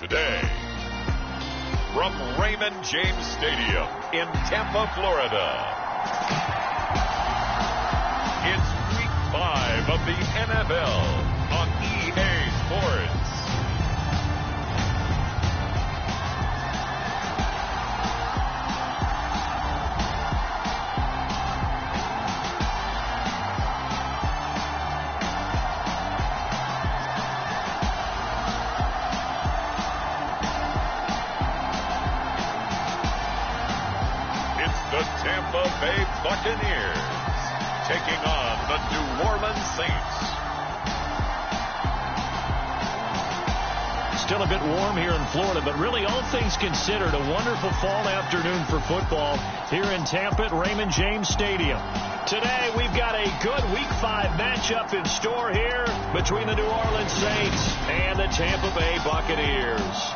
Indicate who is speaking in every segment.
Speaker 1: today. From Raymond James Stadium in Tampa, Florida, it's Week 5 of the NFL on EA Sports. The Tampa Bay Buccaneers taking on the New Orleans Saints.
Speaker 2: Still a bit warm here in Florida, but really all things considered, a wonderful fall afternoon for football here in Tampa at Raymond James Stadium. Today we've got a good Week 5 matchup in store here between the New Orleans Saints and the Tampa Bay Buccaneers.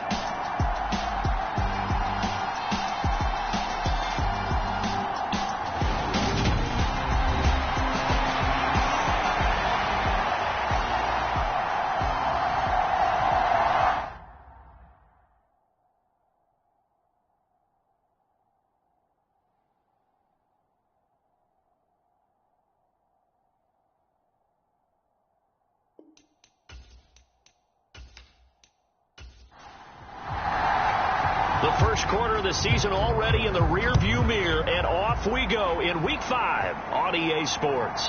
Speaker 2: The first quarter of the season already in the rearview mirror, and off we go in Week 5 on EA Sports.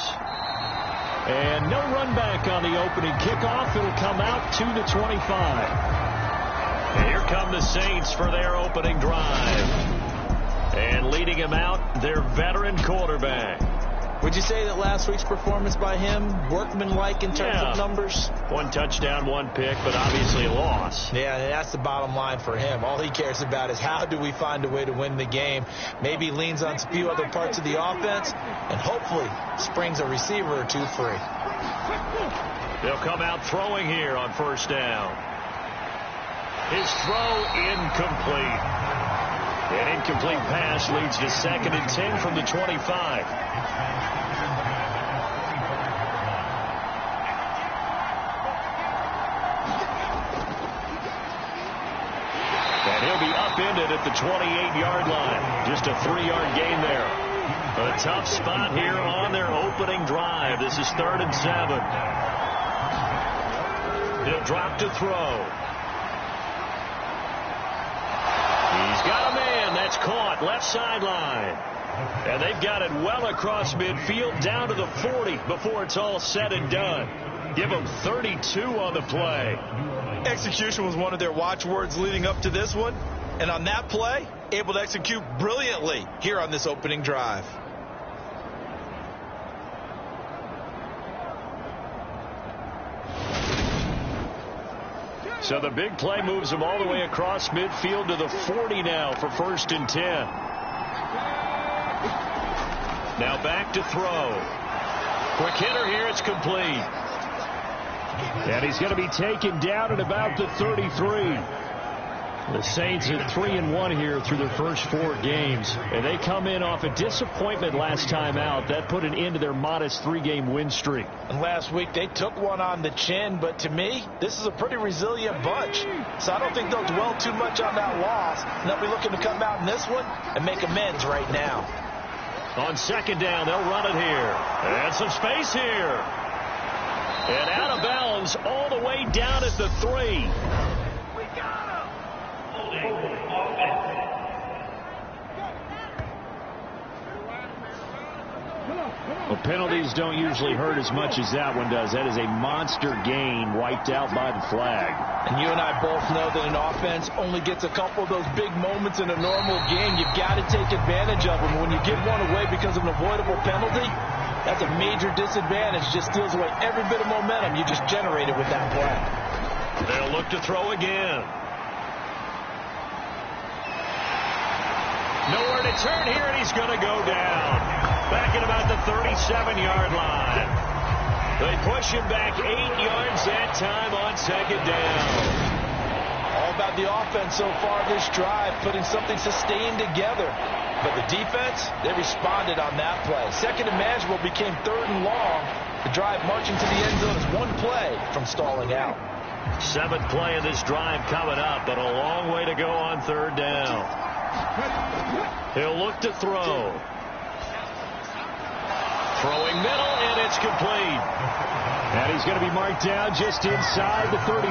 Speaker 2: And no run back on the opening kickoff. It'll come out to the 25. And here come the Saints for their opening drive. And leading him out, their veteran quarterback.
Speaker 3: Would you say that last week's performance by him, workmanlike in terms of numbers?
Speaker 2: One touchdown, one pick, but obviously a loss.
Speaker 3: Yeah, and that's the bottom line for him. All he cares about is how do we find a way to win the game. Maybe leans on a few other parts of the offense, and hopefully springs a receiver or two free.
Speaker 2: They'll come out throwing here on first down. His throw incomplete. An incomplete pass leads to 2nd and 10 from the 25. And he'll be upended at the 28-yard line. Just a 3-yard gain there. A tough spot here on their opening drive. This is 3rd and 7. He'll drop to throw. He's got a man. That's caught left sideline. And they've got it well across midfield down to the 40 before it's all said and done. Give them 32 on the play.
Speaker 4: Execution was one of their watchwords leading up to this one. And on that play, able to execute brilliantly here on this opening drive.
Speaker 2: So the big play moves them all the way across midfield to the 40 now for 1st and 10. Now back to throw. Quick hitter here. It's complete. And he's going to be taken down at about the 33. The Saints at 3-1 here through their first 4 games. And they come in off a disappointment last time out. That put an end to their modest 3-game win streak.
Speaker 3: And last week they took one on the chin, but to me, this is a pretty resilient bunch. So I don't think they'll dwell too much on that loss. And they'll be looking to come out in this one and make amends right now.
Speaker 2: On 2nd down, they'll run it here. And some space here. And out of bounds all the way down at the 3. Well, penalties don't usually hurt as much as that one does. That is a monster gain wiped out by the flag.
Speaker 3: And you and I both know that an offense only gets a couple of those big moments in a normal game. You've got to take advantage of them. When you give one away because of an avoidable penalty, that's a major disadvantage. Just steals away every bit of momentum you just generated with that play.
Speaker 2: They'll look to throw again. Nowhere to turn here, and he's going to go down. Back at about the 37-yard line. They push him back 8 yards that time on 2nd down.
Speaker 3: All about the offense so far this drive, putting something sustained together. But the defense, they responded on that play. 2nd and manageable became 3rd and long. The drive marching to the end zone is one play from stalling out.
Speaker 2: Seventh play of this drive coming up, but a long way to go on third down. He'll look to throw. Throwing middle, and it's complete. And he's going to be marked down just inside the 35.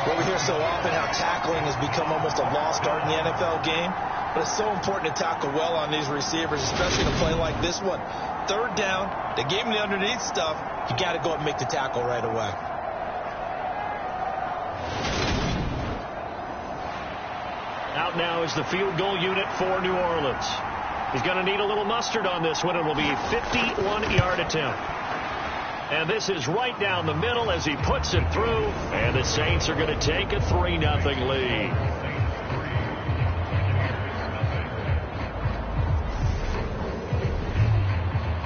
Speaker 3: Well, we hear so often how tackling has become almost a lost art in the NFL game. But it's so important to tackle well on these receivers, especially in a play like this one. Third down, they gave him the underneath stuff. You got to go and make the tackle right away.
Speaker 2: Out now is the field goal unit for New Orleans. He's going to need a little mustard on this one. It will be a 51-yard attempt. And this is right down the middle as he puts it through. And the Saints are going to take a 3-0 lead.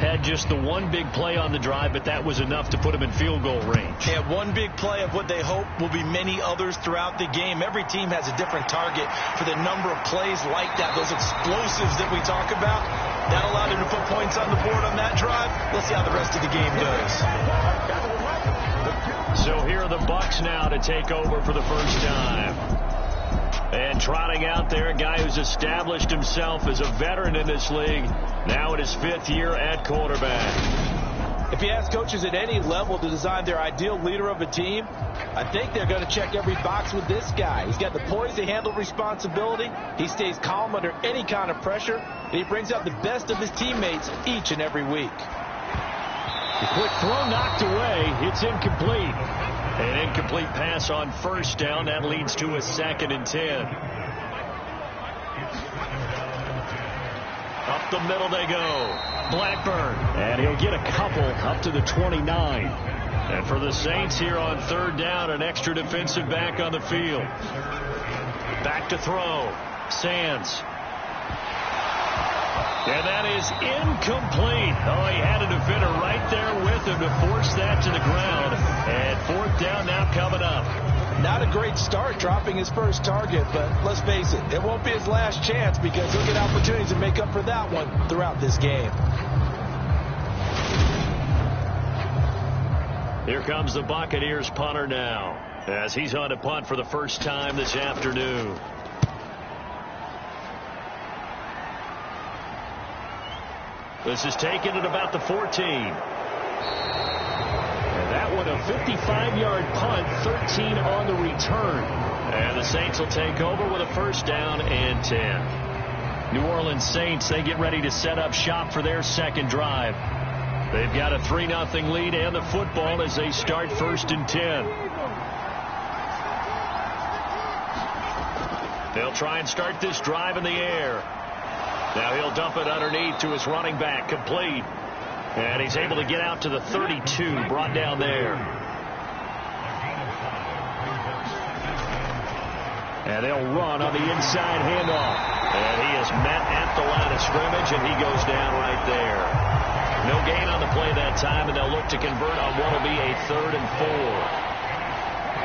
Speaker 2: Had just the one big play on the drive, but that was enough to put him in field goal range.
Speaker 3: They had one big play of what they hope will be many others throughout the game. Every team has a different target for the number of plays like that, those explosives that we talk about. That allowed him to put points on the board on that drive. Let's see how the rest of the game goes.
Speaker 2: So here are the Bucs now to take over for the first time. And trotting out there, a guy who's established himself as a veteran in this league, now in his 5th year at quarterback.
Speaker 3: If you ask coaches at any level to design their ideal leader of a team, I think they're going to check every box with this guy. He's got the poise to handle responsibility. He stays calm under any kind of pressure, and he brings out the best of his teammates each and every week.
Speaker 2: The quick throw knocked away. It's incomplete. An incomplete pass on first down. That leads to a 2nd and 10. Up the middle they go. Blackburn. And he'll get a couple up to the 29. And for the Saints here on third down, an extra defensive back on the field. Back to throw. Sands. And that is incomplete. Oh, he had a defender right there with him to force that to the ground. And 4th down now coming up.
Speaker 3: Not a great start dropping his first target, but let's face it, it won't be his last chance because he'll get opportunities to make up for that one throughout this game.
Speaker 2: Here comes the Buccaneers punter now as he's on to punt for the first time this afternoon. This is taken at about the 14. And that one a 55-yard punt, 13 on the return. And the Saints will take over with a first down and 10. New Orleans Saints, they get ready to set up shop for their second drive. They've got a 3-0 lead and the football as they start 1st and 10. They'll try and start this drive in the air. Now he'll dump it underneath to his running back, complete. And he's able to get out to the 32, brought down there. And they'll run on the inside handoff. And he is met at the line of scrimmage, and he goes down right there. No gain on the play that time, and they'll look to convert on what will be a 3rd and 4.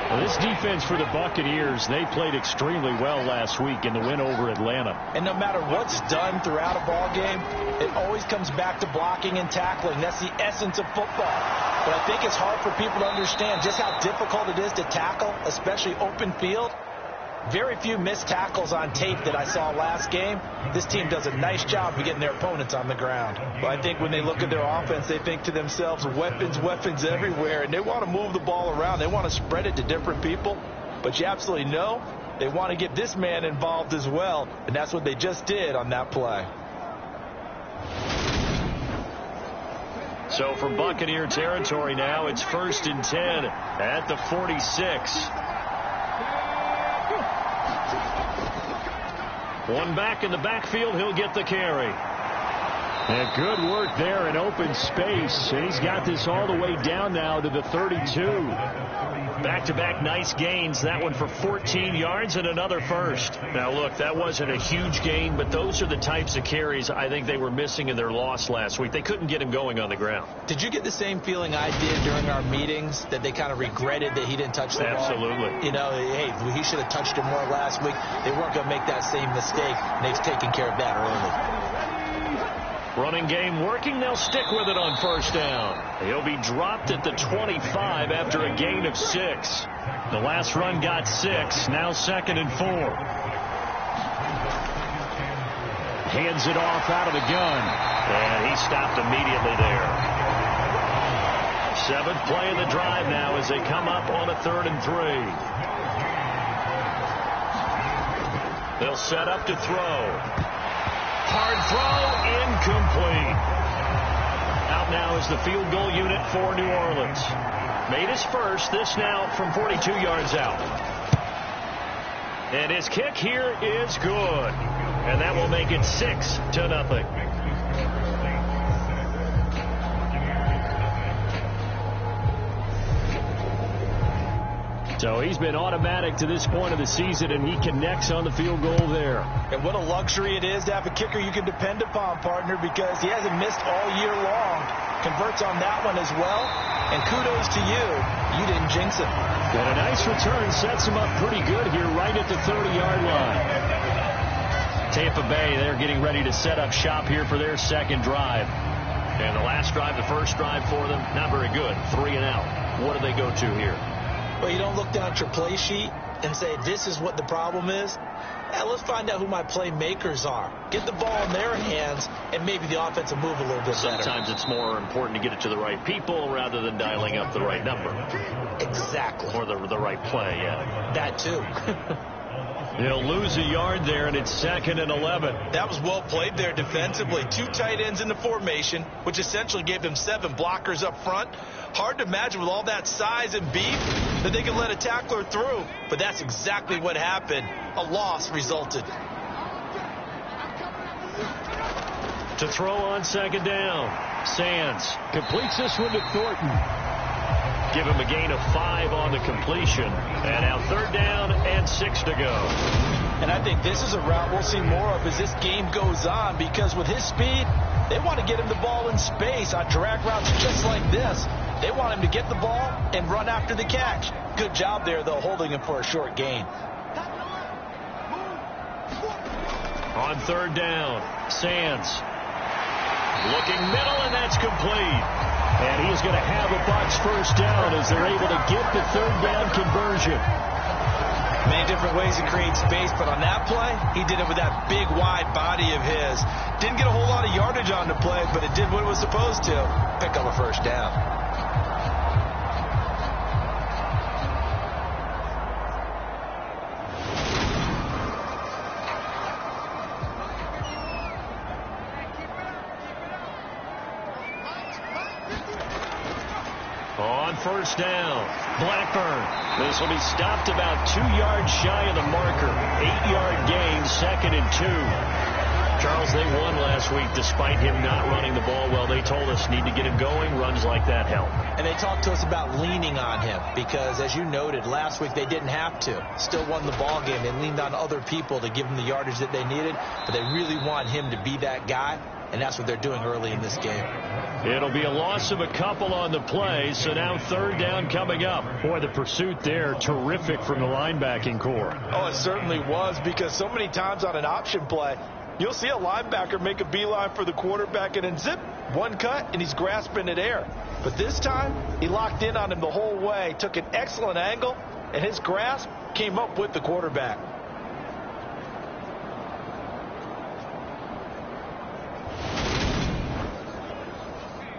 Speaker 2: Well, this defense for the Buccaneers, they played extremely well last week in the win over Atlanta.
Speaker 3: And no matter what's done throughout a ball game, it always comes back to blocking and tackling. That's the essence of football. But I think it's hard for people to understand just how difficult it is to tackle, especially open field. Very few missed tackles on tape that I saw last game. This team does a nice job of getting their opponents on the ground. Well, I think when they look at their offense, they think to themselves, weapons, weapons everywhere, and they want to move the ball around. They want to spread it to different people. But you absolutely know they want to get this man involved as well, and that's what they just did on that play.
Speaker 2: So from Buccaneer territory now, it's 1st and 10 at the 46. One back in the backfield, he'll get the carry. And good work there in open space. And he's got this all the way down now to the 32. Back-to-back nice gains. That one for 14 yards and another first. Now, look, that wasn't a huge gain, but those are the types of carries I think they were missing in their loss last week. They couldn't get him going on the ground.
Speaker 3: Did you get the same feeling I did during our meetings, that they kind of regretted that he didn't touch the ball?
Speaker 2: Absolutely.
Speaker 3: You know, hey, he should have touched it more last week. They weren't going to make that same mistake, and they've taken care of that early.
Speaker 2: Running game working. They'll stick with it on first down. He'll be dropped at the 25 after a gain of 6. The last run got 6. Now 2nd and 4. Hands it off out of the gun. And he stopped immediately there. 7th play of the drive now as they come up on a 3rd and 3. They'll set up to throw. Hard throw, incomplete. Out now is the field goal unit for New Orleans. Made his first, this now from 42 yards out. And his kick here is good. And that will make it 6-0. So he's been automatic to this point of the season, and he connects on the field goal there.
Speaker 3: And what a luxury it is to have a kicker you can depend upon, partner, because he hasn't missed all year long. Converts on that one as well. And kudos to you. You didn't jinx it.
Speaker 2: And a nice return sets him up pretty good here right at the 30-yard line. Tampa Bay, they're getting ready to set up shop here for their second drive. And the last drive, the first drive for them, not very good. 3 and out. What do they go to here?
Speaker 3: Well, you don't look down at your play sheet and say, this is what the problem is. Let's find out who my playmakers are. Get the ball in their hands, and maybe the offense will move a little bit better.
Speaker 2: Sometimes it's more important to get it to the right people rather than dialing up the right number.
Speaker 3: Exactly.
Speaker 2: Or the right play, yeah.
Speaker 3: That too.
Speaker 2: He'll lose a yard there, and it's 2nd and 11.
Speaker 4: That was well played there defensively. 2 tight ends in the formation, which essentially gave them 7 blockers up front. Hard to imagine with all that size and beef that they could let a tackler through. But that's exactly what happened. A loss resulted.
Speaker 2: To throw on 2nd down. Sands completes this one to Thornton. Give him a gain of 5 on the completion. And now 3rd down and 6 to go.
Speaker 3: And I think this is a route we'll see more of as this game goes on, because with his speed, they want to get him the ball in space on drag routes just like this. They want him to get the ball and run after the catch. Good job there, though, holding him for a short gain.
Speaker 2: On 3rd down, Sands looking middle, and that's complete. And he's going to have a Bucs first down as they're able to get the 3rd down conversion.
Speaker 3: Many different ways to create space, but on that play, he did it with that big, wide body of his. Didn't get a whole lot of yardage on the play, but it did what it was supposed to. Pick up a first down.
Speaker 2: On first down, Blackburn. This will be stopped about 2 yards shy of the marker. 8-yard gain, 2nd and 2. Charles, they won last week despite him not running the ball well. They told us need to get him going. Runs like that help.
Speaker 3: And they talked to us about leaning on him because, as you noted, last week they didn't have to. Still won the ball game. They leaned on other people to give them the yardage that they needed, but they really want him to be that guy, and that's what they're doing early in this game.
Speaker 2: It'll be a loss of a couple on the play, so now 3rd down coming up. Boy, the pursuit there, terrific from the linebacking core.
Speaker 3: Oh, it certainly was, because so many times on an option play, you'll see a linebacker make a beeline for the quarterback and then zip, one cut, and he's grasping at air. But this time, he locked in on him the whole way, took an excellent angle, and his grasp came up with the quarterback.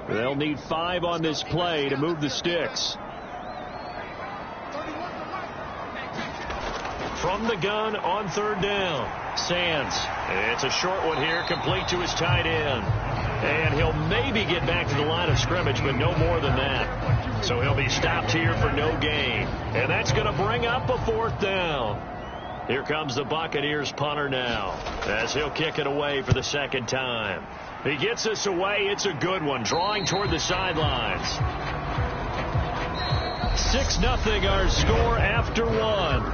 Speaker 2: They'll need 5 on this play to move the sticks. From the gun on 3rd down, Sands. It's a short one here, complete to his tight end. And he'll maybe get back to the line of scrimmage, but no more than that. So he'll be stopped here for no gain. And that's going to bring up a 4th down. Here comes the Buccaneers punter now, as he'll kick it away for the 2nd time. He gets this away. It's a good one, drawing toward the sidelines. 6-0 our score after 1.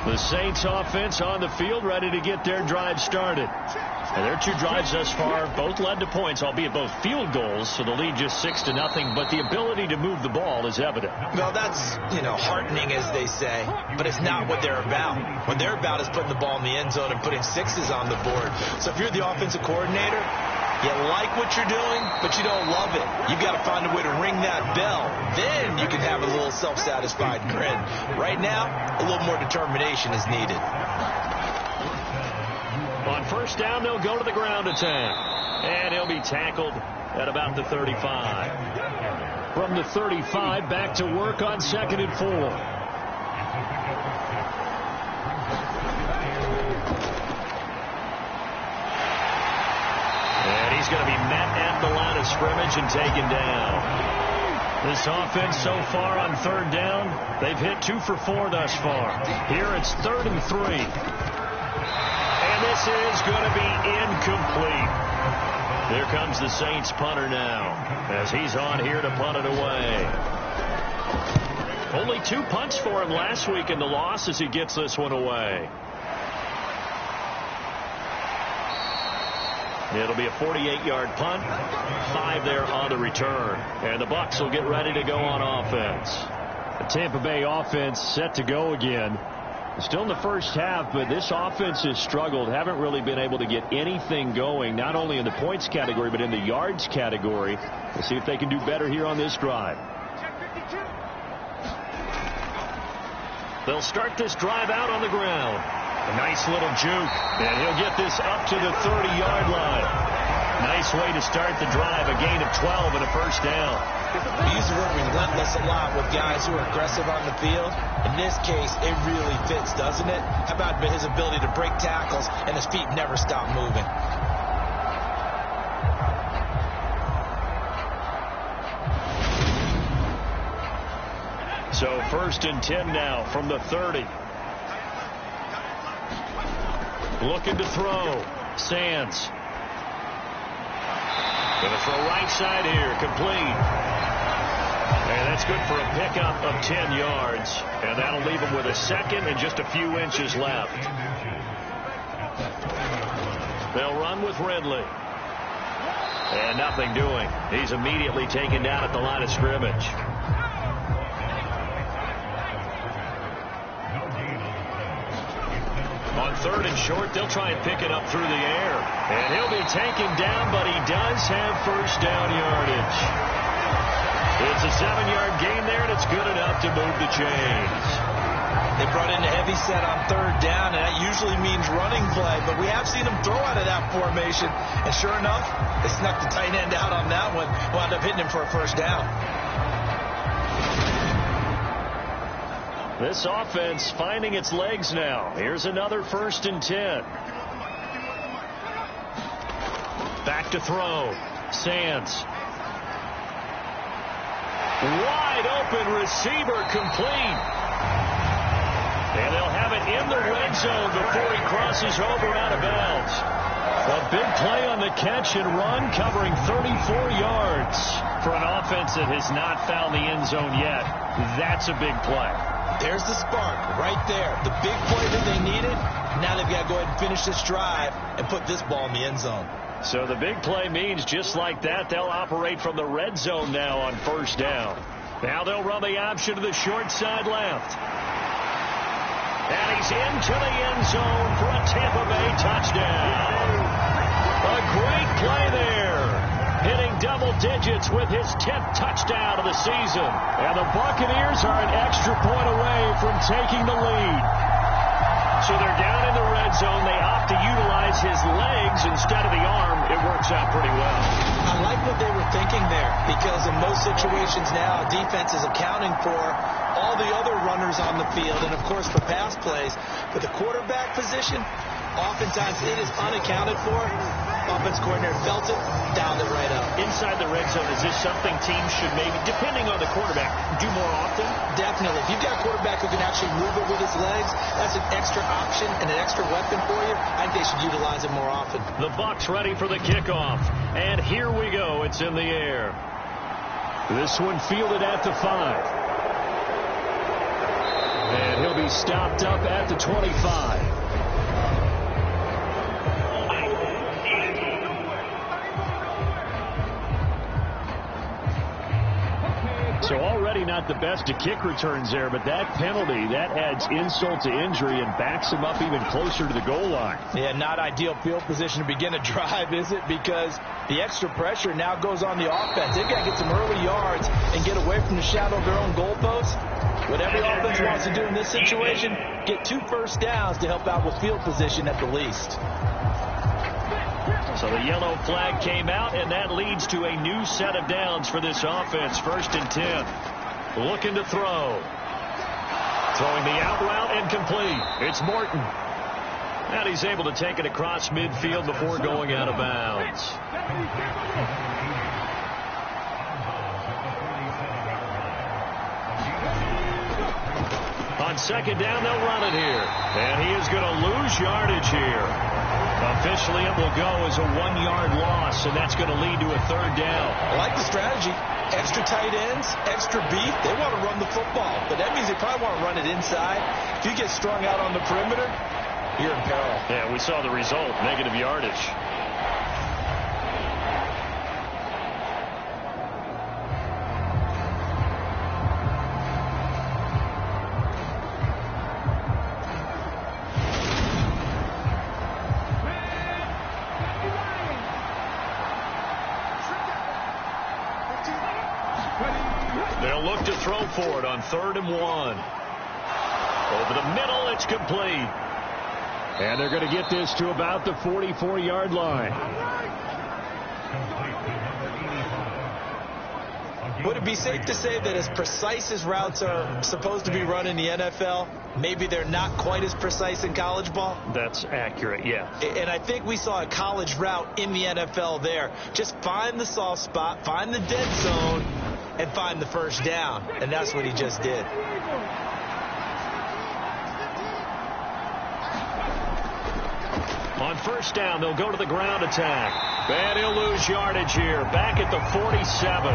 Speaker 2: The Saints offense on the field, ready to get their drive started. And their 2 drives thus far both led to points, albeit both field goals, so the lead just 6-0, but the ability to move the ball is evident.
Speaker 3: Well, that's, heartening, as they say, but it's not what they're about. What they're about is putting the ball in the end zone and putting 6s on the board. So if you're the offensive coordinator, you like what you're doing, but you don't love it. You've got to find a way to ring that bell. Then you can have a little self-satisfied grin. Right now, a little more determination is needed.
Speaker 2: On first down, they'll go to the ground attack. And he'll be tackled at about the 35. From the 35, back to work on 2nd and 4. And he's going to be met at the line of scrimmage and taken down. This offense so far on 3rd down, they've hit 2 for 4 thus far. Here it's 3rd and 3. And this is going to be incomplete. Here comes the Saints punter now, as he's on here to punt it away. Only 2 punts for him last week in the loss as he gets this one away. It'll be a 48-yard punt, 5 there on the return. And the Bucs will get ready to go on offense. The Tampa Bay offense set to go again. Still in the first half, but this offense has struggled. Haven't really been able to get anything going, not only in the points category, but in the yards category. We'll see if they can do better here on this drive. They'll start this drive out on the ground. A nice little juke, and he'll get this up to the 30-yard line. Nice way to start the drive, a gain of 12 and a first down.
Speaker 3: We use the word relentless a lot with guys who are aggressive on the field. In this case, it really fits, doesn't it? How about his ability to break tackles and his feet never stop moving?
Speaker 2: So 1st and 10 now from the 30. Looking to throw. Sands. Going to throw right side here. Complete. And that's good for a pickup of 10 yards. And that'll leave him with a 2nd and just a few inches left. They'll run with Ridley. And nothing doing. He's immediately taken down at the line of scrimmage. On 3rd and short, they'll try and pick it up through the air. And he'll be taken down, but he does have first down yardage. It's a 7-yard gain there, and it's good enough to move the chains.
Speaker 3: They brought in a heavy set on 3rd down, and that usually means running play. But we have seen them throw out of that formation. And sure enough, they snuck the tight end out on that one. Wound up hitting him for a first down.
Speaker 2: This offense finding its legs now. Here's another 1st and 10. Back to throw. Sands. Wide open receiver, complete. And they'll have it in the red zone before he crosses over out of bounds. A big play on the catch and run, covering 34 yards. For an offense that has not found the end zone yet, that's a big play.
Speaker 3: There's the spark right there. The big play that they needed. Now they've got to go ahead and finish this drive and put this ball in the end zone.
Speaker 2: So the big play means just like that, they'll operate from the red zone now on 1st down. Now they'll run the option to the short side left. And he's into the end zone for a Tampa Bay touchdown. A great play there. Hitting double digits with his 10th touchdown of the season. And the Buccaneers are an extra point away from taking the lead. So they're down in the red zone. They opt to utilize his legs instead of the arm. It works out pretty well.
Speaker 3: I like what they were thinking there, because in most situations now, defense is accounting for all the other runners on the field and, of course, for pass plays. But the quarterback position, oftentimes it is unaccounted for. Offense coordinator felt it, dialed it right up.
Speaker 2: Inside the red zone, is this something teams should maybe, depending on the quarterback, do more often?
Speaker 3: Definitely. If you've got a quarterback who can actually move it with his legs, that's an extra option and an extra weapon for you. I think they should utilize it more often.
Speaker 2: The Bucs ready for the kickoff. And here we go. It's in the air. This one fielded at the 5. And he'll be He's stopped up at the 25. So already not the best of kick returns there, but that penalty, that adds insult to injury and backs him up even closer to the goal line.
Speaker 3: Yeah, not ideal field position to begin a drive, is it? Because the extra pressure now goes on the offense. They've got to get some early yards and get away from the shadow of their own goalpost. What every offense wants to do in this situation, get 2 first downs to help out with field position at the least.
Speaker 2: So the yellow flag came out, and that leads to a new set of downs for this offense. 1st and 10. Looking to throw. Throwing the out route and complete. It's Morton. And he's able to take it across midfield before going out of bounds. On 2nd down, they'll run it here. And he is going to lose yardage here. Officially, it will go as a 1-yard loss, and that's going to lead to a 3rd down.
Speaker 3: I like the strategy. Extra tight ends, extra beef. They want to run the football, but that means they probably want to run it inside. If you get strung out on the perimeter, you're in peril.
Speaker 2: Yeah, we saw the result, negative yardage. They'll look to throw for it on 3rd and 1. Over the middle, it's complete. And they're going to get this to about the 44-yard line.
Speaker 3: Would it be safe to say that as precise as routes are supposed to be run in the NFL, maybe they're not quite as precise in college ball?
Speaker 2: That's accurate, yeah.
Speaker 3: And I think we saw a college route in the NFL there. Just find the soft spot, find the dead zone, and find the 1st down. And that's what he just did.
Speaker 2: On 1st down, they'll go to the ground attack. And he'll lose yardage here. Back at the 47.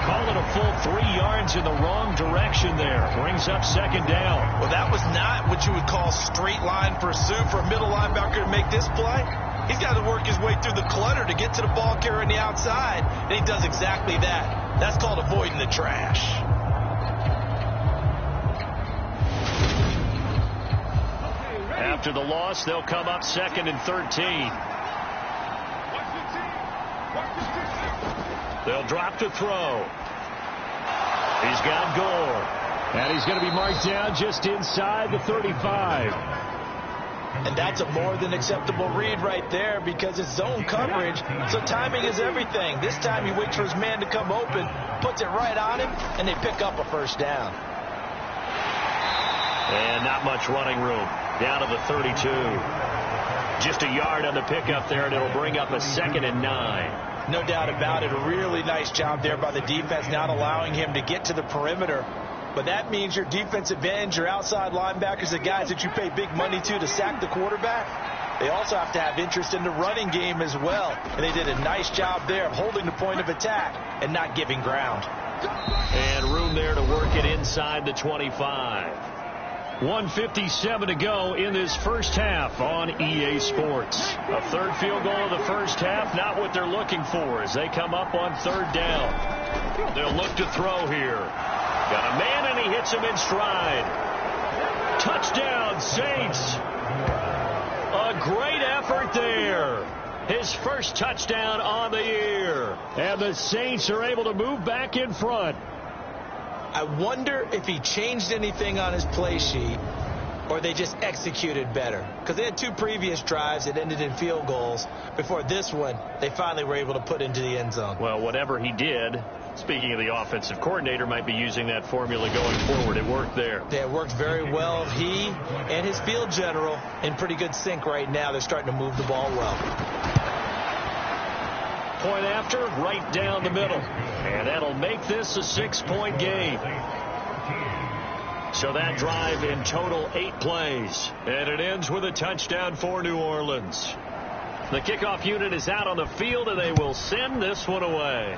Speaker 2: Call it a full 3 yards in the wrong direction there. Brings up 2nd down.
Speaker 4: Well, that was not what you would call straight line pursuit for a middle linebacker to make this play. He's got to work his way through the clutter to get to the ball carrier on the outside, and he does exactly that. That's called avoiding the trash.
Speaker 2: After the loss, they'll come up 2nd and 13. They'll drop to throw. He's got Gore. And he's going to be marked down just inside the 35.
Speaker 3: And that's a more than acceptable read right there because it's zone coverage, so timing is everything. This time he waits for his man to come open, puts it right on him, and they pick up a 1st down.
Speaker 2: And not much running room. Down to the 32. Just a yard on the pickup there, and it'll bring up a 2nd and 9.
Speaker 3: No doubt about it. A really nice job there by the defense, not allowing him to get to the perimeter. But that means your defensive ends, your outside linebackers, the guys that you pay big money to sack the quarterback, they also have to have interest in the running game as well. And they did a nice job there of holding the point of attack and not giving ground.
Speaker 2: And room there to work it inside the 25. 1:57 to go in this 1st half on EA Sports. A 3rd field goal of the 1st half, not what they're looking for as they come up on 3rd down. They'll look to throw here. Got a man, and he hits him in stride. Touchdown, Saints. A great effort there. His 1st touchdown on the year. And the Saints are able to move back in front.
Speaker 3: I wonder if he changed anything on his play sheet or they just executed better. Because they had 2 previous drives that ended in field goals. Before this one, they finally were able to put into the end zone.
Speaker 2: Well, whatever he did, speaking of the offensive coordinator, might be using that formula going forward. It worked there.
Speaker 3: Yeah, it worked very well. He and his field general in pretty good sync right now. They're starting to move the ball well.
Speaker 2: Point after, right down the middle. And that'll make this a 6-point game. So that drive in total 8 plays. And it ends with a touchdown for New Orleans. The kickoff unit is out on the field, and they will send this one away.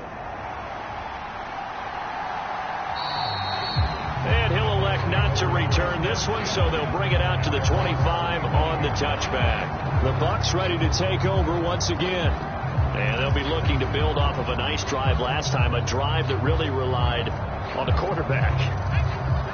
Speaker 2: And he'll elect not to return this one, so they'll bring it out to the 25 on the touchback. The Bucs ready to take over once again. And they'll be looking to build off of a nice drive last time, a drive that really relied on the quarterback.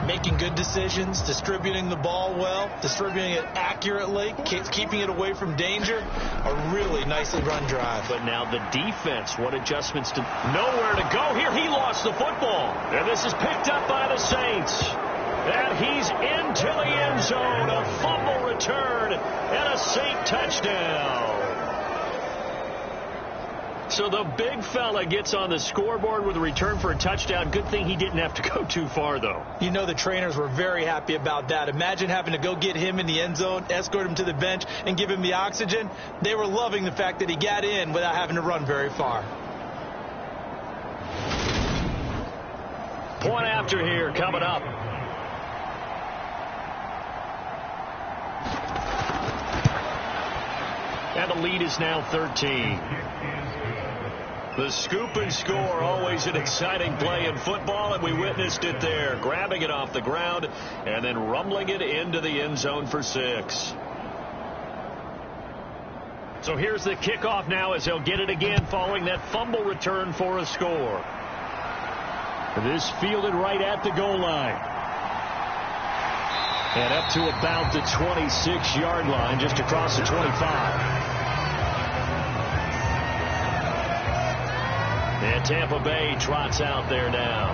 Speaker 4: Making good decisions, distributing the ball well, distributing it accurately, keeping it away from danger. A really nicely run drive.
Speaker 2: But now the defense, what adjustments to... Nowhere to go here. He lost the football. And this is picked up by the Saints. And he's into the end zone. A fumble return and a Saint touchdown. So the big fella gets on the scoreboard with a return for a touchdown. Good thing he didn't have to go too far, though.
Speaker 4: You know the trainers were very happy about that. Imagine having to go get him in the end zone, escort him to the bench, and give him the oxygen. They were loving the fact that he got in without having to run very far.
Speaker 2: Point after here coming up. And the lead is now 13. The scoop and score, always an exciting play in football, and we witnessed it there, grabbing it off the ground and then rumbling it into the end zone for 6. So here's the kickoff now as they'll get it again following that fumble return for a score. This fielded right at the goal line. And up to about the 26-yard line, just across the 25. And Tampa Bay trots out there now.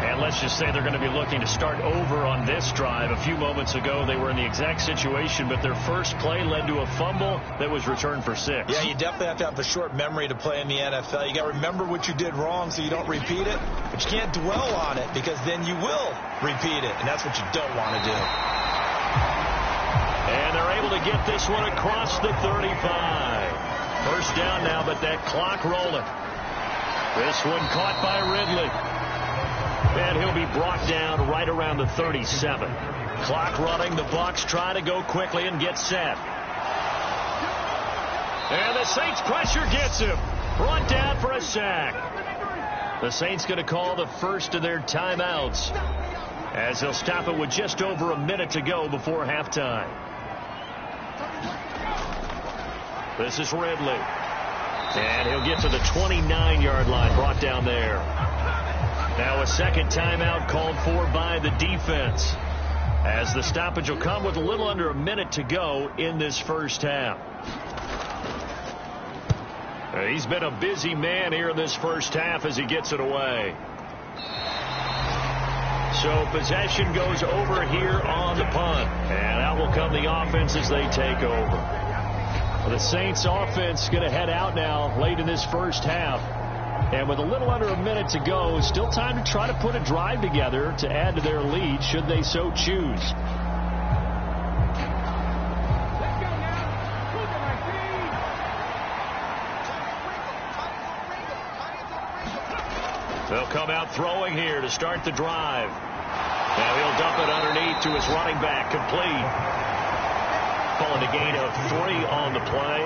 Speaker 2: And let's just say they're going to be looking to start over on this drive. A few moments ago, they were in the exact situation, but their first play led to a fumble that was returned for 6.
Speaker 4: Yeah, you definitely have to have a short memory to play in the NFL. You got to remember what you did wrong so you don't repeat it, but you can't dwell on it because then you will repeat it, and that's what you don't want to do.
Speaker 2: And they're able to get this one across the 35. First down now, but that clock rolling. This one caught by Ridley. And he'll be brought down right around the 37. Clock running. The Bucs try to go quickly and get set. And the Saints pressure gets him. Brought down for a sack. The Saints going to call the first of their timeouts as they'll stop it with just over a minute to go before halftime. This is Ridley. And he'll get to the 29-yard line, brought down there. Now a second timeout called for by the defense, as the stoppage will come with a little under a minute to go in this first half. He's been a busy man here in this first half as he gets it away. So possession goes over here on the punt, and out will come the offense as they take over. The Saints offense going to head out now late in this first half. And with a little under a minute to go, still time to try to put a drive together to add to their lead should they so choose. They'll come out throwing here to start the drive. Now he'll dump it underneath to his running back, complete. Calling a gain of 3 on the play,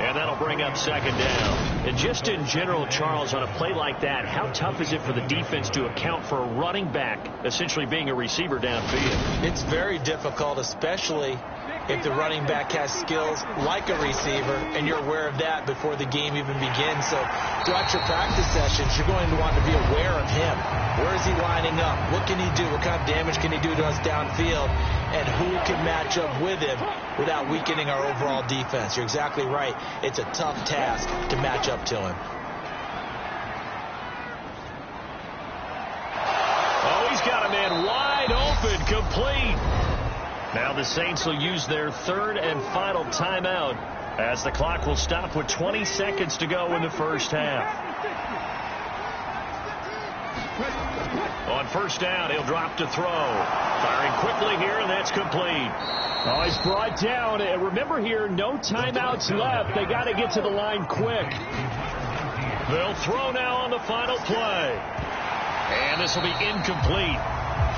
Speaker 2: and that'll bring up second down. And just in general, Charles, on a play like that, how tough is it for the defense to account for a running back essentially being a receiver downfield?
Speaker 4: It's very difficult, especially if the running back has skills like a receiver, and you're aware of that before the game even begins. So throughout your practice sessions, you're going to want to be aware of him. Where is he lining up? What can he do? What kind of damage can he do to us downfield? And who can match up with him without weakening our overall defense? You're exactly right. It's a tough task to match up to him.
Speaker 2: Oh, he's got a man wide open, complete. Now the Saints will use their third and final timeout as the clock will stop with 20 seconds to go in the first half. On first down, he'll drop to throw. Firing quickly here, and that's complete. Oh, he's brought down. And remember here, no timeouts left. They got to get to the line quick. They'll throw now on the final play. And this will be incomplete.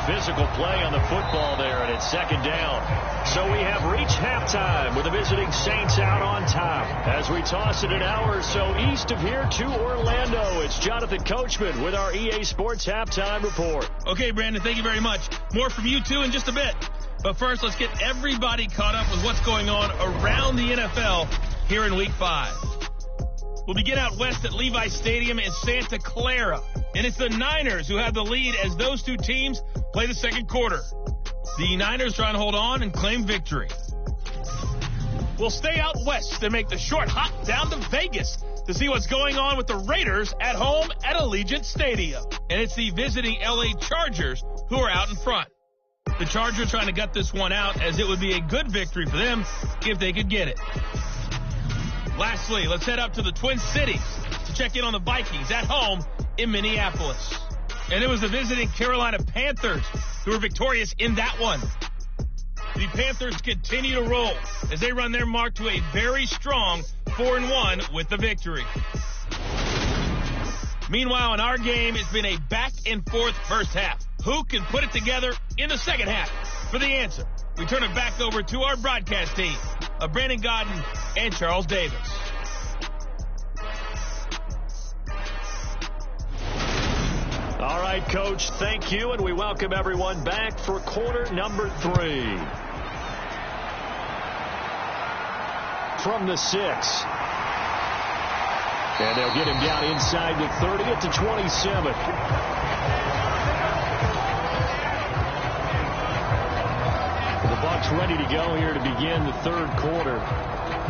Speaker 2: Physical play on the football there, and it's second down. So we have reached halftime with the visiting Saints out on top. As we toss it an hour or so east of here to Orlando, it's Jonathan Coachman with our EA Sports Halftime Report.
Speaker 5: Okay, Brandon, thank you very much. More from you, too, in just a bit. But first, let's get everybody caught up with what's going on around the NFL here in Week 5. We'll begin out west at Levi Stadium in Santa Clara. And it's the Niners who have the lead as those two teams play the second quarter. The Niners trying to hold on and claim victory. We'll stay out west and make the short hop down to Vegas to see what's going on with the Raiders at home at Allegiant Stadium. And it's the visiting LA Chargers who are out in front. The Chargers trying to gut this one out as it would be a good victory for them if they could get it. Lastly, let's head up to the Twin Cities to check in on the Vikings at home in Minneapolis. And it was the visiting Carolina Panthers who were victorious in that one. The Panthers continue to roll as they run their mark to a very strong 4-1 with the victory. Meanwhile, in our game, it's been a back-and-forth first half. Who can put it together in the second half? For the answer, we turn it back over to our broadcast team of Brandon Godden and Charles Davis.
Speaker 2: All right, Coach, thank you, and we welcome everyone back for quarter number 3. From the 6. And they'll get him down inside the 30 at the 27. The Bucs ready to go here to begin the third quarter.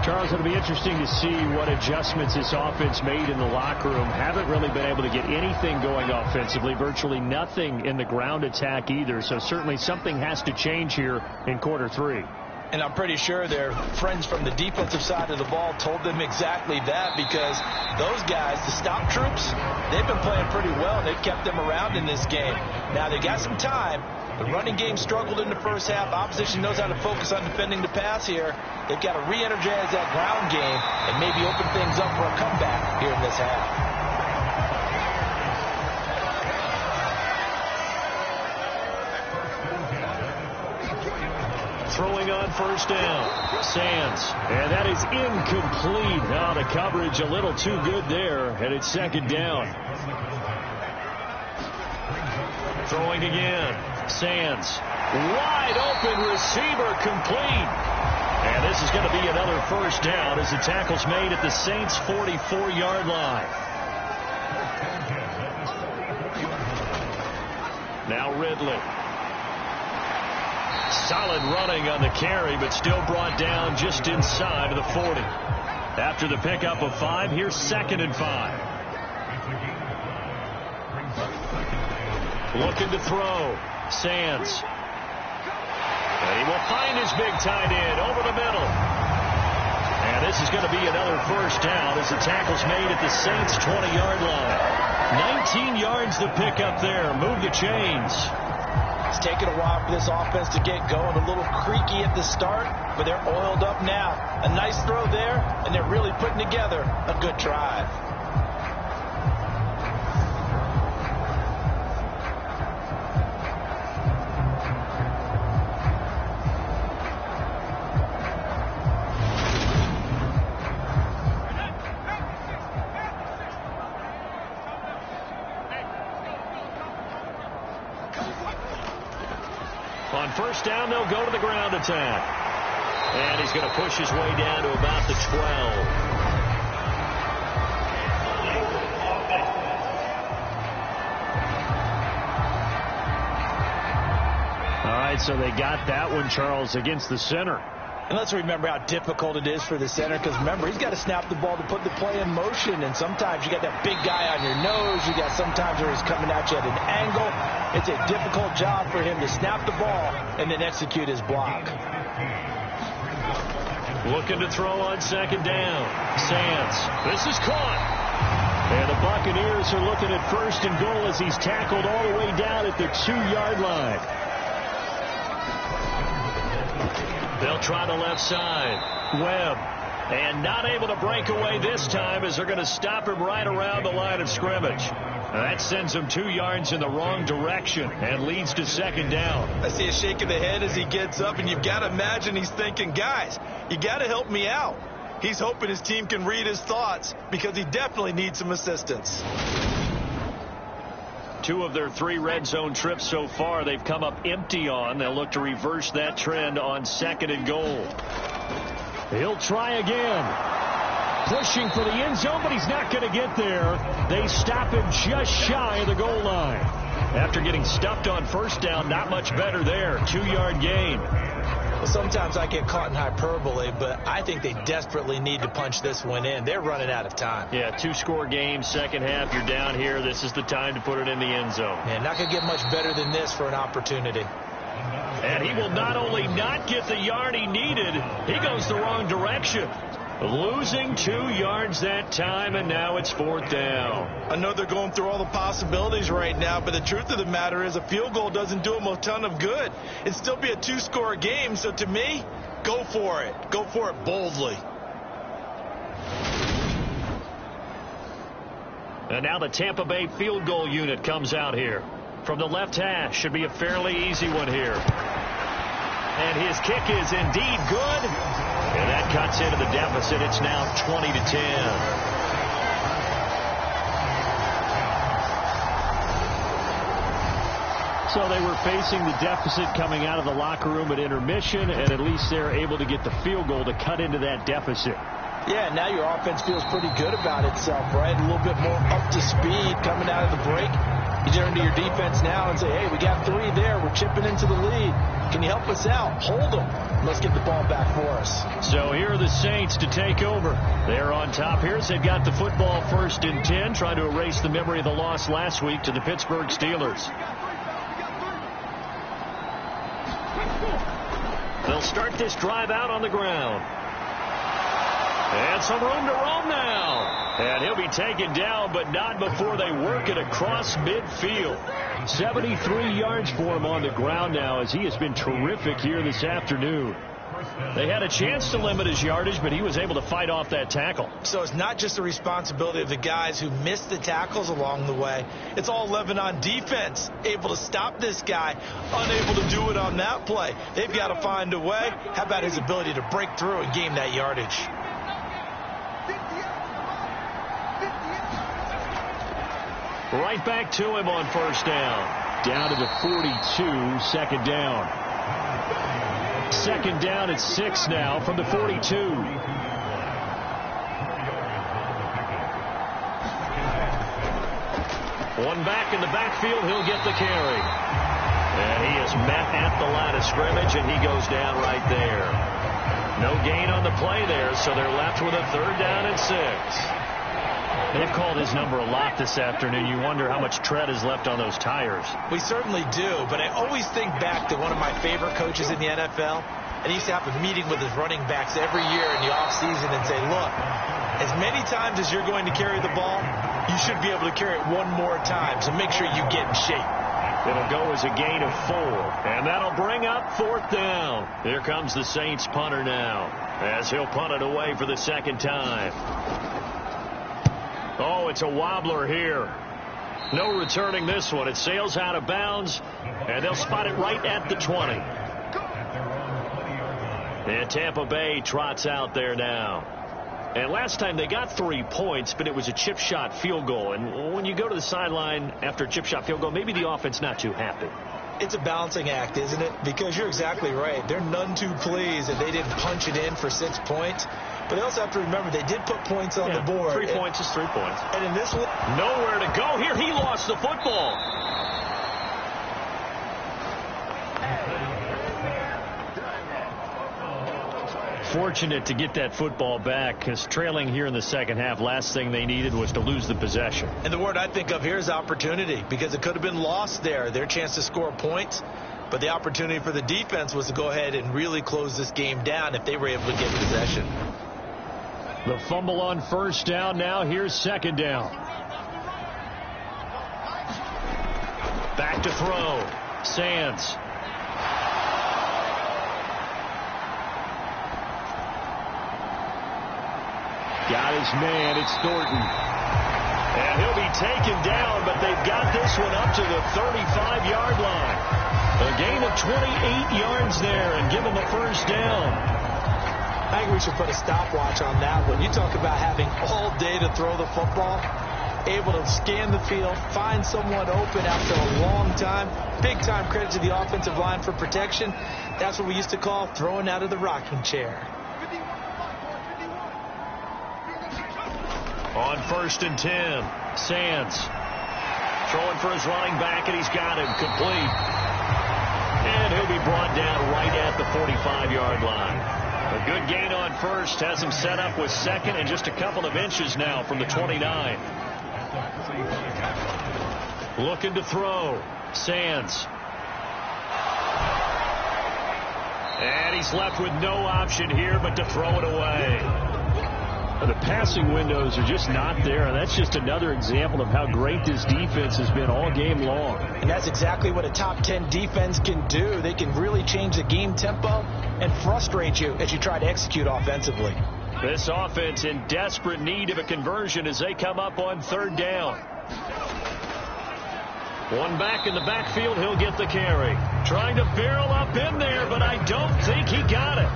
Speaker 2: Charles, it'll be interesting to see what adjustments this offense made in the locker room. Haven't really been able to get anything going offensively, virtually nothing in the ground attack either. So certainly something has to change here in quarter 3.
Speaker 3: And I'm pretty sure their friends from the defensive side of the ball told them exactly that, because those guys, the stop troops, they've been playing pretty well. They've kept them around in this game. Now, they got some time. The running game struggled in the first half. Opposition knows how to focus on defending the pass here. They've got to re-energize that ground game and maybe open things up for a comeback here in this half.
Speaker 2: Throwing on first down. Sands. And that is incomplete. Now the coverage a little too good there, and it's second down. Throwing again. Sands. Wide open receiver complete. And this is going to be another first down as the tackle's made at the Saints' 44-yard line. Now Ridley. Solid running on the carry, but still brought down just inside of the 40. After the pickup of 5, here's 2nd and 5. Looking to throw. Sands. And he will find his big tight end over the middle. And this is going to be another first down as the tackle's made at the Saints' 20-yard line. 19 yards to pick up there. Move the chains.
Speaker 3: It's taken a while for this offense to get going. A little creaky at the start, but they're oiled up now. A nice throw there, and they're really putting together a good drive.
Speaker 2: On first down, they'll go to the ground attack. And he's going to push his way down to about the 12. All right, so they got that one, Charles, against the center.
Speaker 3: And let's remember how difficult it is for the center, because remember, he's got to snap the ball to put the play in motion, and sometimes you got that big guy on your nose. You got sometimes where he's coming at you at an angle. It's a difficult job for him to snap the ball and then execute his block.
Speaker 2: Looking to throw on second down. Sands. This is caught. And the Buccaneers are looking at first and goal as he's tackled all the way down at the 2-yard line. They'll try the left side. Webb. And not able to break away this time as they're going to stop him right around the line of scrimmage. That sends him 2 yards in the wrong direction and leads to second down.
Speaker 4: I see a shake of the head as he gets up, and you've got to imagine he's thinking, guys, you got to help me out. He's hoping his team can read his thoughts because he definitely needs some assistance.
Speaker 2: 2 of their 3 red zone trips so far they've come up empty on. They'll look to reverse that trend on 2nd and goal. He'll try again. Pushing for the end zone, but he's not going to get there. They stop him just shy of the goal line. After getting stuffed on first down, not much better there. 2-yard gain.
Speaker 3: Well, sometimes I get caught in hyperbole, but I think they desperately need to punch this one in. They're running out of time.
Speaker 2: Yeah, 2-score game, second half, you're down here. This is the time to put it in the end zone.
Speaker 3: Yeah, not going to get much better than this for an opportunity.
Speaker 2: And he will not only not get the yard he needed, he goes the wrong direction. Losing 2 yards that time, and now it's 4th down.
Speaker 4: I know they're going through all the possibilities right now, but the truth of the matter is a field goal doesn't do them a ton of good. It'd still be a 2-score game, so to me, go for it. Go for it boldly.
Speaker 2: And now the Tampa Bay field goal unit comes out here. From the left hash, should be a fairly easy one here. And his kick is indeed good. And that cuts into the deficit. It's now 20-10. So they were facing the deficit coming out of the locker room at intermission, and at least they're able to get the field goal to cut into that deficit.
Speaker 3: Yeah, now your offense feels pretty good about itself, right? A little bit more up to speed coming out of the break. You turn to your defense now and say, hey, we got 3 there. We're chipping into the lead. Can you help us out? Hold them. Let's get the ball back for us.
Speaker 2: So here are the Saints to take over. They're on top here. They've got the football 1st and 10, trying to erase the memory of the loss last week to the Pittsburgh Steelers. They'll start this drive out on the ground. And some room to roam now. And he'll be taken down, but not before they work it across midfield. 73 yards for him on the ground now, as he has been terrific here this afternoon. They had a chance to limit his yardage, but he was able to fight off that tackle.
Speaker 4: So it's not just the responsibility of the guys who missed the tackles along the way. It's all 11 on defense, able to stop this guy, unable to do it on that play. They've got to find a way. How about his ability to break through and gain that yardage?
Speaker 2: Right back to him on first down. Down to the 42, 2nd down. 2nd down at 6 now from the 42. One back in the backfield, he'll get the carry. And he is met at the line of scrimmage, and he goes down right there. No gain on the play there, so they're left with a 3rd down and 6. They've called his number a lot this afternoon. You wonder how much tread is left on those tires.
Speaker 3: We certainly do, but I always think back to one of my favorite coaches in the NFL, and he used to have a meeting with his running backs every year in the offseason and say, look, as many times as you're going to carry the ball, you should be able to carry it one more time, so make sure you get in shape.
Speaker 2: It'll go as a gain of 4, and that'll bring up 4th down. Here comes the Saints punter now, as he'll punt it away for the 2nd time. Oh, it's a wobbler here. No returning this one. It sails out of bounds, and they'll spot it right at the 20. And Tampa Bay trots out there now. And last time they got 3 points, but it was a chip shot field goal. And when you go to the sideline after a chip shot field goal, maybe the offense not too happy.
Speaker 3: It's a balancing act, isn't it? Because you're exactly right. They're none too pleased that they didn't punch it in for 6 points. But they also have to remember they did put points on the board.
Speaker 2: 3 points is 3 points.
Speaker 3: And in this one,
Speaker 2: nowhere to go here. He lost the football. Fortunate to get that football back, because trailing here in the 2nd half, last thing they needed was to lose the possession.
Speaker 3: And the word I think of here is opportunity, because it could have been lost there. Their chance to score points. But the opportunity for the defense was to go ahead and really close this game down if they were able to get possession.
Speaker 2: The fumble on first down now. Here's 2nd down. Back to throw. Sands. Got his man. It's Thornton. And he'll be taken down, but they've got this one up to the 35-yard line. A gain of 28 yards there and give them a first down.
Speaker 3: I think we should put a stopwatch on that one. You talk about having all day to throw the football, able to scan the field, find someone open after a long time. Big-time credit to the offensive line for protection. That's what we used to call throwing out of the rocking chair.
Speaker 2: On 1st and 10, Sands throwing for his running back, and he's got him complete. And he'll be brought down right at the 45-yard line. A good gain on first has him set up with second and just a couple of inches now from the 29. Looking to throw. Sands. And he's left with no option here but to throw it away. The passing windows are just not there, and that's just another example of how great this defense has been all game long.
Speaker 3: And that's exactly what a top 10 defense can do. They can really change the game tempo and frustrate you as you try to execute offensively.
Speaker 2: This offense in desperate need of a conversion as they come up on 3rd down. One back in the backfield, he'll get the carry. Trying to barrel up in there, but I don't think he got it.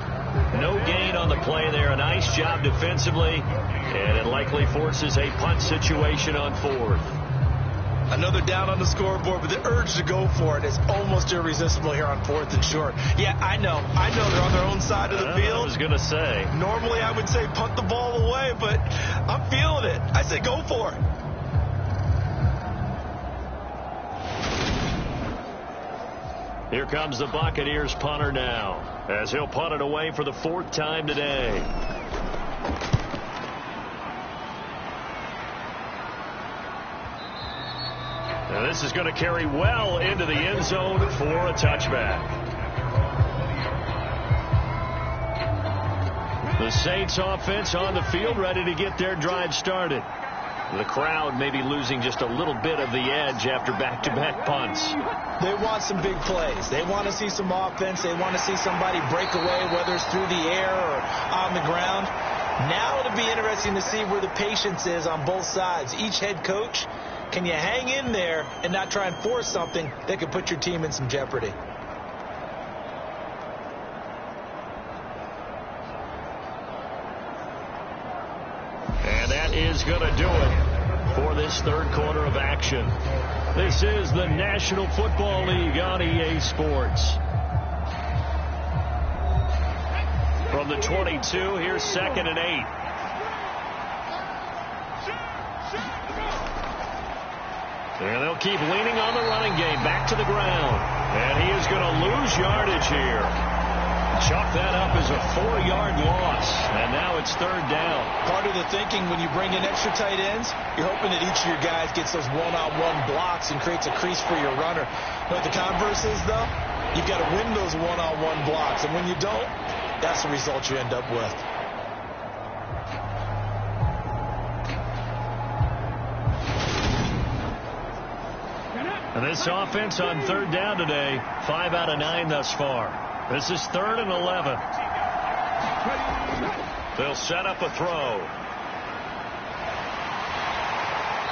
Speaker 2: No gain on the play there. A nice job defensively, and it likely forces a punt situation on 4th.
Speaker 3: Another down on the scoreboard, but the urge to go for it is almost irresistible here on 4th and short. Yeah, I know they're on their own side of the field.
Speaker 2: I was going to say.
Speaker 3: Normally I would say punt the ball away, but I'm feeling it. I say go for it.
Speaker 2: Here comes the Buccaneers punter now, as he'll punt it away for the 4th time today. Now this is going to carry well into the end zone for a touchback. The Saints offense on the field, ready to get their drive started. The crowd may be losing just a little bit of the edge after back-to-back punts.
Speaker 3: They want some big plays. They want to see some offense. They want to see somebody break away, whether it's through the air or on the ground. Now it'll be interesting to see where the patience is on both sides. Each head coach, can you hang in there and not try and force something that could put your team in some jeopardy?
Speaker 2: And that is going to do it for this 3rd quarter of action. This is the National Football League on EA Sports. From the 22, here's 2nd and 8. And they'll keep leaning on the running game back to the ground. And he is going to lose yardage here. Chalk that up as a 4-yard loss. And now it's 3rd down.
Speaker 3: Part of the thinking when you bring in extra tight ends, you're hoping that each of your guys gets those one-on-one blocks and creates a crease for your runner. You know what the converse is, though? You've got to win those one-on-one blocks. And when you don't, that's the result you end up with.
Speaker 2: And this offense on 3rd down today, 5 out of 9 thus far. This is 3rd and 11. They'll set up a throw.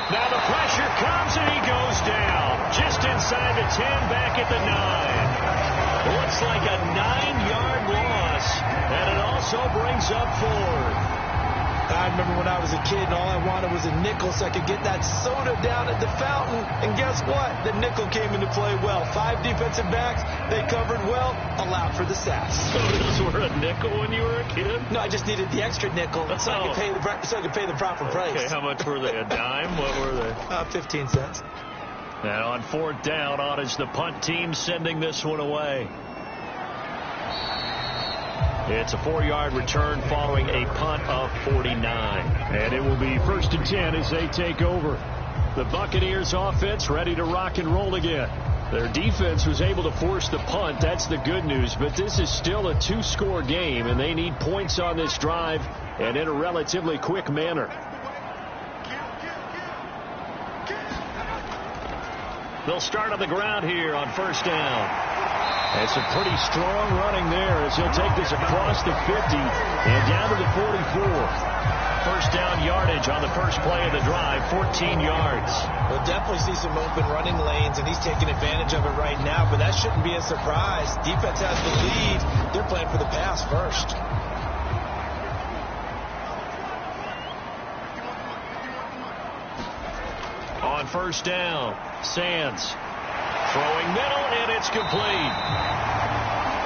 Speaker 2: Now the pressure comes and he goes down. Just inside the 10, back at the 9. Looks like a 9-yard loss. And it also brings up 4th.
Speaker 3: I remember when I was a kid and all I wanted was a nickel so I could get that soda down at the fountain. And guess what? The nickel came into play well. 5 defensive backs, they covered well, allowed for the sacks.
Speaker 2: Sodas were a nickel when you were a kid?
Speaker 3: No, I just needed the extra nickel so I could pay the proper price.
Speaker 2: Okay, how much were they? A dime? What were they?
Speaker 3: 15 cents.
Speaker 2: And on 4th down, on is the punt team sending this one away. It's a 4-yard return following a punt of 49. And it will be 1st and 10 as they take over. The Buccaneers offense ready to rock and roll again. Their defense was able to force the punt. That's the good news. But this is still a 2-score game, and they need points on this drive and in a relatively quick manner. They'll start on the ground here on 1st down. And some pretty strong running there as he'll take this across the 50 and down to the 44. First down yardage on the first play of the drive, 14 yards.
Speaker 3: We'll definitely see some open running lanes, and he's taking advantage of it right now, but that shouldn't be a surprise. Defense has the lead. They're playing for the pass first.
Speaker 2: On first down, Sands throwing middle, and it's complete.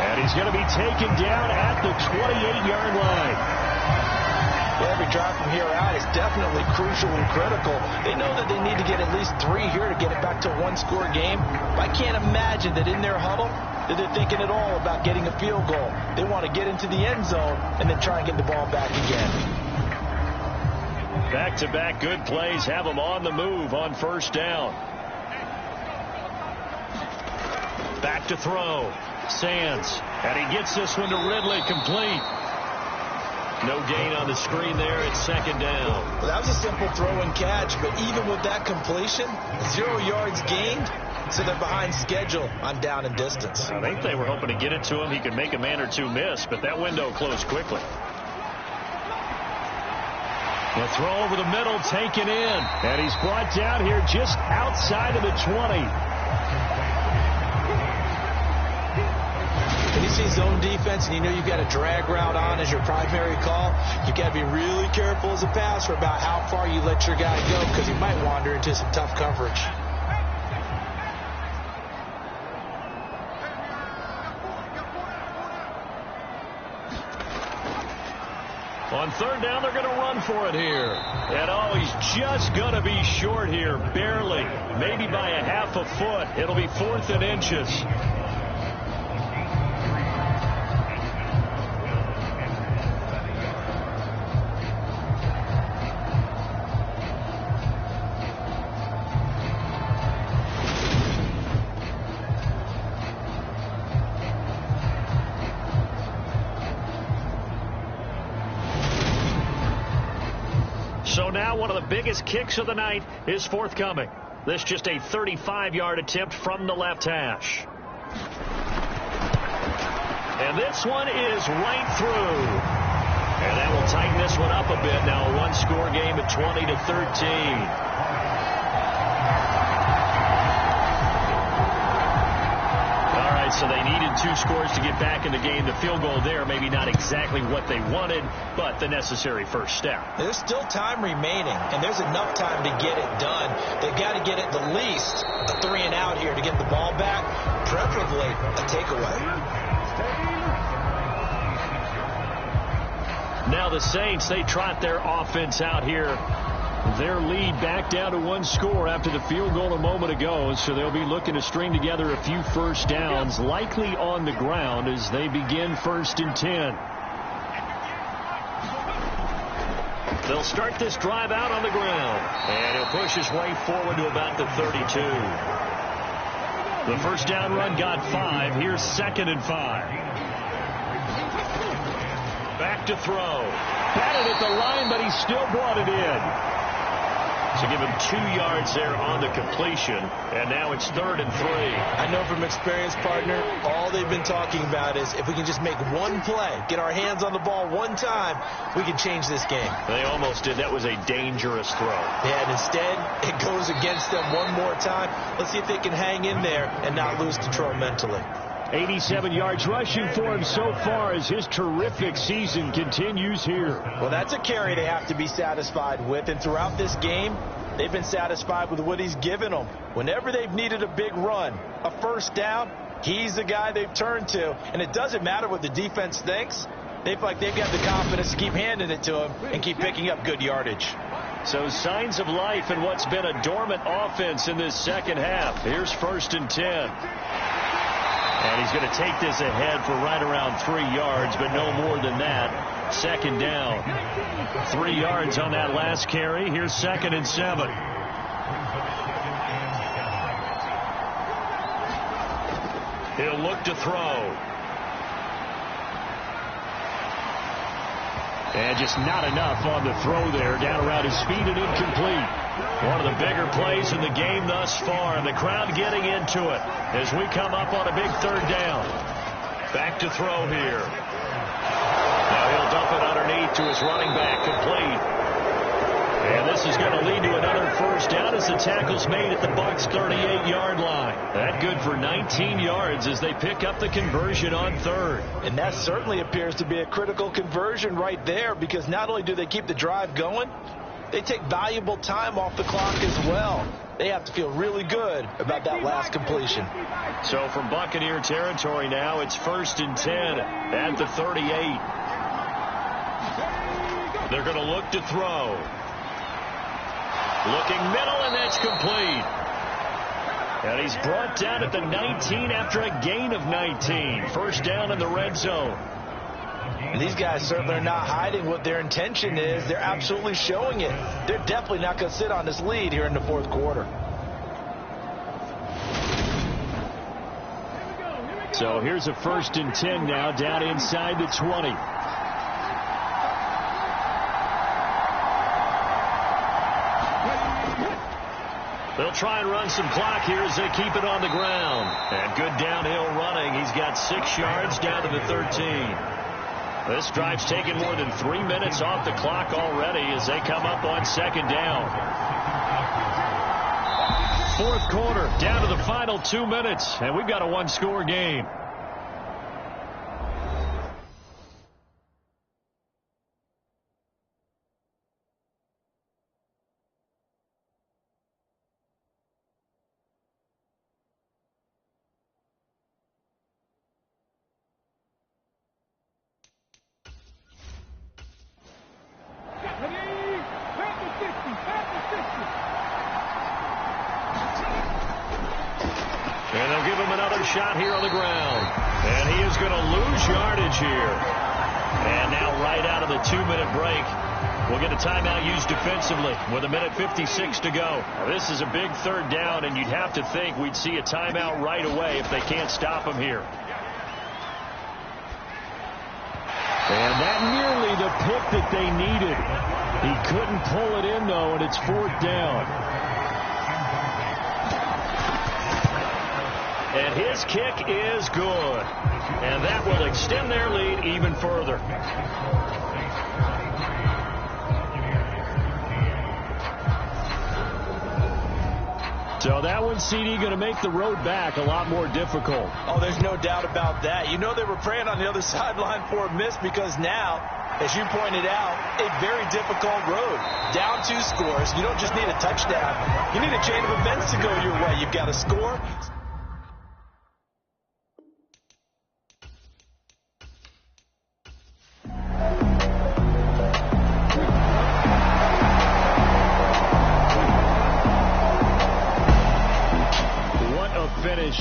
Speaker 2: And he's going to be taken down at the 28-yard line.
Speaker 3: Every drive from here out is definitely crucial and critical. They know that they need to get at least 3 here to get it back to a one-score game. But I can't imagine that in their huddle that they're thinking at all about getting a field goal. They want to get into the end zone and then try and get the ball back again.
Speaker 2: Back-to-back good plays have them on the move on first down. Back to throw. Sands. And he gets this one to Ridley, complete. No gain on the screen there at second down.
Speaker 3: Well, that was a simple throw and catch, but even with that completion, 0 yards gained, so they're behind schedule on down and distance.
Speaker 2: I think they were hoping to get it to him. He could make a man or two miss, but that window closed quickly. The throw over the middle, taken in, and he's brought down here just outside of the 20.
Speaker 3: When you see zone defense and you know you've got a drag route on as your primary call, you've got to be really careful as a passer about how far you let your guy go, because he might wander into some tough coverage.
Speaker 2: On third down, they're going to run for it here. And oh, he's just going to be short here, barely, maybe by a half a foot. It'll be 4th and inches. So now one of the biggest kicks of the night is forthcoming. This just a 35-yard attempt from the left hash. And this one is right through. And that will tighten this one up a bit. Now a one-score game at 20-13. So they needed 2 scores to get back in the game. The field goal there, maybe not exactly what they wanted, but the necessary first step.
Speaker 3: There's still time remaining, and there's enough time to get it done. They've got to get at the least a 3 and out here to get the ball back, preferably a takeaway.
Speaker 2: Now the Saints, they trot their offense out here. Their lead back down to 1 score after the field goal a moment ago, so they'll be looking to string together a few first downs, likely on the ground as they begin 1st and 10. They'll start this drive out on the ground, and he'll push his way forward to about the 32. The first down run got 5. Here's 2nd and 5. Back to throw. Batted at the line, but he still brought it in. So give him 2 yards there on the completion, and now it's 3rd and 3.
Speaker 3: I know from experience, partner, all they've been talking about is if we can just make one play, get our hands on the ball one time, we can change this game.
Speaker 2: They almost did. That was a dangerous throw.
Speaker 3: Yeah, and instead, it goes against them one more time. Let's see if they can hang in there and not lose control mentally.
Speaker 2: 87 yards rushing for him so far as his terrific season continues here.
Speaker 3: Well, that's a carry they have to be satisfied with, and throughout this game, they've been satisfied with what he's given them. Whenever they've needed a big run, a first down, he's the guy they've turned to, and it doesn't matter what the defense thinks. They feel like they've got the confidence to keep handing it to him and keep picking up good yardage.
Speaker 2: So signs of life in what's been a dormant offense in this second half. Here's 1st and 10. And he's going to take this ahead for right around 3 yards, but no more than that. 2nd down. 3 yards on that last carry. Here's 2nd and 7. He'll look to throw. And just not enough on the throw there. Down around his feet and incomplete. One of the bigger plays in the game thus far. The crowd getting into it as we come up on a big third down. Back to throw here. Now he'll dump it underneath to his running back, complete. And this is going to lead to another first down as the tackle's made at the Bucs' 38-yard line. That good for 19 yards as they pick up the conversion on third.
Speaker 3: And that certainly appears to be a critical conversion right there, because not only do they keep the drive going, they take valuable time off the clock as well. They have to feel really good about that last completion.
Speaker 2: So from Buccaneer territory now, it's 1st and 10 at the 38. They're going to look to throw. Looking middle, and that's complete. And he's brought down at the 19 after a gain of 19. First down in the red zone.
Speaker 3: And these guys certainly are not hiding what their intention is. They're absolutely showing it. They're definitely not going to sit on this lead here in the fourth quarter.
Speaker 2: So here's a 1st and 10 now, down inside the 20. They'll try and run some clock here as they keep it on the ground. And good downhill running. He's got 6 yards down to the 13. This drive's taken more than 3 minutes off the clock already as they come up on 2nd down. Fourth quarter, down to the final 2 minutes, and we've got a one-score game. And they'll give him another shot here on the ground. And he is going to lose yardage here. And now right out of the 2-minute break, we'll get a timeout used defensively with 1:56 to go. Now, this is a big third down, and you'd have to think we'd see a timeout right away if they can't stop him here. And that nearly the pick that they needed. He couldn't pull it in, though, and it's 4th down. And his kick is good. And that will extend their lead even further. So that one, CD, going to make the road back a lot more difficult.
Speaker 3: Oh, there's no doubt about that. You know they were praying on the other sideline for a miss, because now, as you pointed out, a very difficult road. Down 2 scores. You don't just need a touchdown. You need a chain of events to go your way. You've got to score.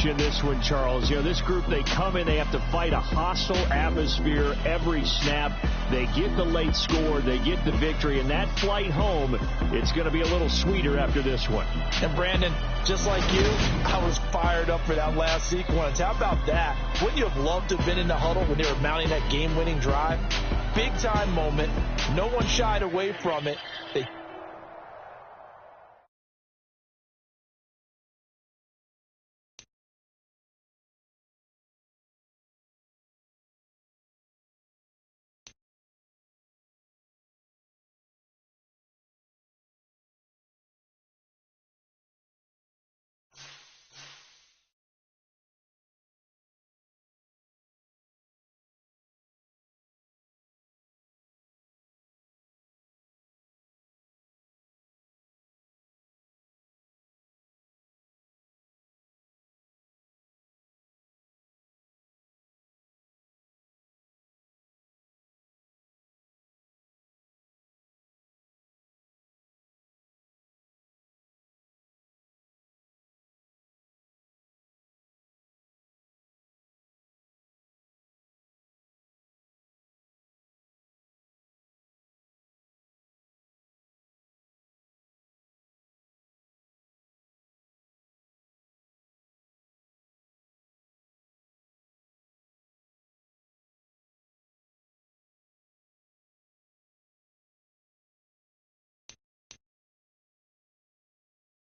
Speaker 2: In this one, Charles, you know, this group, they come in, they have to fight a hostile atmosphere every snap. They get the late score, they get the victory, and that flight home, it's going to be a little sweeter after this one.
Speaker 3: And Brandon, just like you, I was fired up for that last sequence. How about that? Wouldn't you have loved to have been in the huddle when they were mounting that game-winning drive? Big-time moment. No one shied away from it.